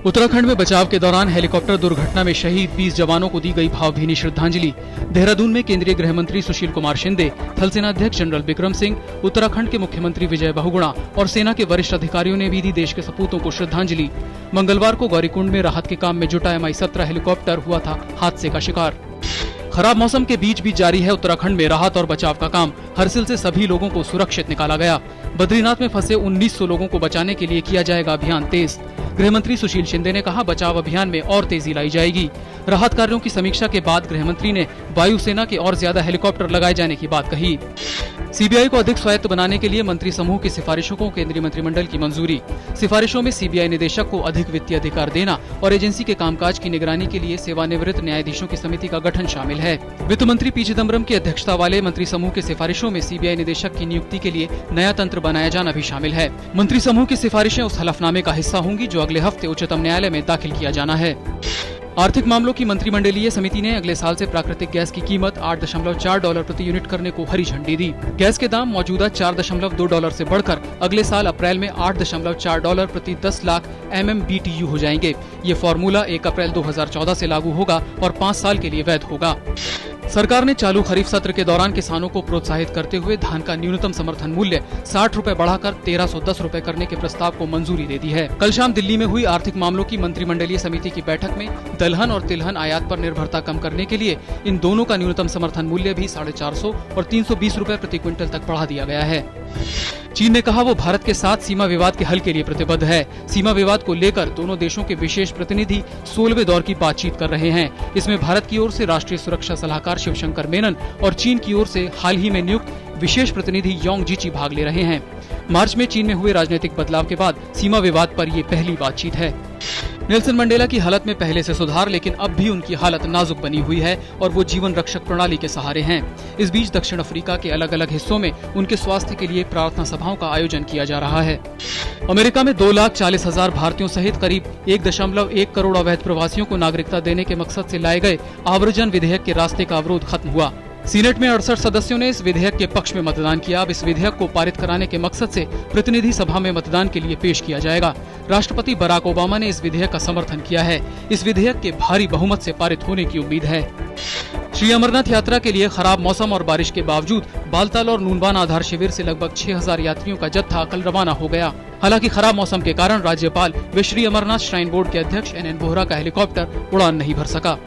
उत्तराखंड में बचाव के दौरान हेलीकॉप्टर दुर्घटना में शहीद 20 जवानों को दी गई भावभीनी श्रद्धांजलि। देहरादून में केंद्रीय गृह मंत्री सुशील कुमार शिंदे, थल सेना अध्यक्ष जनरल बिक्रम सिंह, उत्तराखंड के मुख्यमंत्री विजय बहुगुणा और सेना के वरिष्ठ अधिकारियों ने भी दी देश के सपूतों को श्रद्धांजलि। मंगलवार को गौरीकुंड में राहत के काम में जुटा Mi-17 हेलीकॉप्टर हुआ था हादसे का शिकार। खराब मौसम के बीच भी जारी है उत्तराखंड में राहत और बचाव का काम। हरसिल से सभी लोगों को सुरक्षित निकाला गया। बद्रीनाथ में फंसे 1900 लोगों को बचाने के लिए किया जाएगा अभियान तेज। गृह मंत्री सुशील शिंदे ने कहा, बचाव अभियान में और तेजी लाई जाएगी। राहत कार्यों की समीक्षा के बाद गृह मंत्री ने वायुसेना के और ज्यादा हेलीकॉप्टर लगाए जाने की बात कही। सीबीआई को अधिक स्वायत्त बनाने के लिए मंत्री समूह की सिफारिशों को केंद्रीय मंत्रिमंडल की मंजूरी। सिफारिशों में सीबीआई निदेशक को अधिक वित्तीय अधिकार देना और एजेंसी के कामकाज की निगरानी के लिए सेवानिवृत्त न्यायाधीशों की समिति का गठन शामिल है। वित्त मंत्री पी चिदम्बरम की अध्यक्षता वाले मंत्री समूह की सिफारिशों में सीबीआई निदेशक की नियुक्ति के लिए नया तंत्र बनाया जाना भी शामिल है। मंत्री समूह की सिफारिशें उस हलफनामे का हिस्सा होंगी जो अगले हफ्ते उच्चतम न्यायालय में दाखिल किया जाना है। आर्थिक मामलों की मंत्रिमंडलीय समिति ने अगले साल से प्राकृतिक गैस की कीमत $8.4 प्रति यूनिट करने को हरी झंडी दी। गैस के दाम मौजूदा $4.2 से बढ़कर अगले साल अप्रैल में $8.4 प्रति 10 लाख MMBTU हो जाएंगे। ये फॉर्मूला 1 अप्रैल 2014 से लागू होगा और 5 साल के लिए वैध होगा। सरकार ने चालू खरीफ सत्र के दौरान किसानों को प्रोत्साहित करते हुए धान का न्यूनतम समर्थन मूल्य 60 रुपए बढ़ाकर 1310 रुपए करने के प्रस्ताव को मंजूरी दे दी है। कल शाम दिल्ली में हुई आर्थिक मामलों की मंत्रिमंडलीय समिति की बैठक में दलहन और तिलहन आयात पर निर्भरता कम करने के लिए इन दोनों का न्यूनतम समर्थन मूल्य भी 450 और 320 रुपए प्रति क्विंटल तक बढ़ा दिया गया है। चीन ने कहा वो भारत के साथ सीमा विवाद के हल के लिए प्रतिबद्ध है। सीमा विवाद को लेकर दोनों देशों के विशेष प्रतिनिधि 16वें दौर की बातचीत कर रहे हैं। इसमें भारत की ओर से राष्ट्रीय सुरक्षा सलाहकार शिवशंकर मेनन और चीन की ओर से हाल ही में नियुक्त विशेष प्रतिनिधि योंग जीची भाग ले रहे हैं। मार्च में चीन में हुए राजनीतिक बदलाव के बाद सीमा विवाद पर ये पहली बातचीत है। नेल्सन मंडेला की हालत में पहले से सुधार, लेकिन अब भी उनकी हालत नाजुक बनी हुई है और वो जीवन रक्षक प्रणाली के सहारे हैं। इस बीच दक्षिण अफ्रीका के अलग अलग हिस्सों में उनके स्वास्थ्य के लिए प्रार्थना सभाओं का आयोजन किया जा रहा है। अमेरिका में 2,40,000 भारतीयों सहित करीब 1.1 करोड़ अवैध प्रवासियों को नागरिकता देने के मकसद से लाए गए आव्रजन विधेयक के रास्ते का अवरोध खत्म हुआ। सीनेट में 68 सदस्यों ने इस विधेयक के पक्ष में मतदान किया। अब इस विधेयक को पारित कराने के मकसद से प्रतिनिधि सभा में मतदान के लिए पेश किया जाएगा। राष्ट्रपति बराक ओबामा ने इस विधेयक का समर्थन किया है। इस विधेयक के भारी बहुमत से पारित होने की उम्मीद है। श्री अमरनाथ यात्रा के लिए खराब मौसम और बारिश के बावजूद बालताल और नूनवान आधार शिविर से लगभग 6000 यात्रियों का जत्था कल रवाना हो गया। हालांकि खराब मौसम के कारण राज्यपाल व श्री अमरनाथ श्राइन बोर्ड के अध्यक्ष NN बोहरा का हेलीकॉप्टर उड़ान नहीं भर सका।